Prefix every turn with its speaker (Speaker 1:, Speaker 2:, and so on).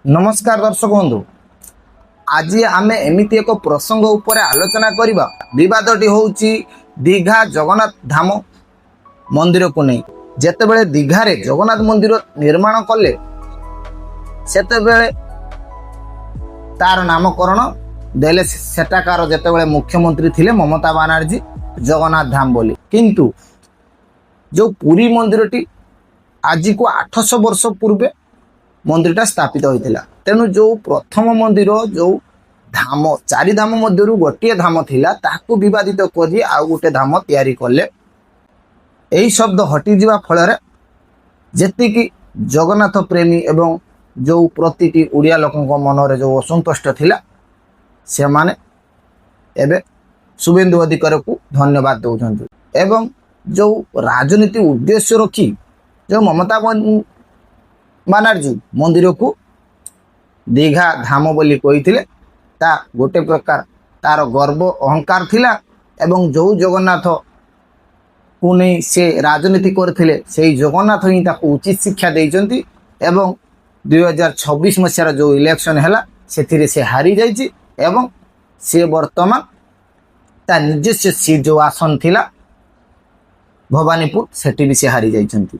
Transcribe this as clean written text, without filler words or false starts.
Speaker 1: नमस्कार दर्शक बंधु, आज आम एमती एक प्रसंग उपर आलोचना करवा। विवादटी हूँ दीघा जगन्नाथ धाम मंदिर को नहीं। जितेबले दीघारे जगन्नाथ मंदिर निर्माण कले सेतेबेले तार नामकरण देले सेटाकार जितेबले मुख्यमंत्री थिले ममता बनर्जी जगन्नाथ धाम बोली। किंतु जो पुरी मंदिरटी आज को 800 वर्ष पूर्वे मंदिरटा स्थापित होता। तेणु जो प्रथम मंदिर जो धाम चारि धाम मध्य गोटे धाम थिला ताकू विवादित कर आउ गोटे धाम तैयारी कले। यही शब्द हटिजा फल जी जगन्नाथ प्रेमी एवं जो प्रति ओडिया लोकों मनरे जो असंतुष्ट थिला से माने एबे शुभेन्दु अधिकारी को धन्यवाद दौरान एवं जो राजनीति उद्देश्य रखी जो ममता बनर्जी मंदिर को दीघा धाम बोली कही ता गोटे प्रकार तार गर्व अहंकार थिला। एवं जो जगन्नाथ को नहीं से राजनीति करथिले से जगन्नाथ ही ताको उचित शिक्षा देइचंती। एवं 2026 मसीहार जो इलेक्शन है से हारी जाइए एवं से वर्तमान ता निजस्व सीट जो आसन थिला भवानीपुर सेठी भी से हारी जाइचंती।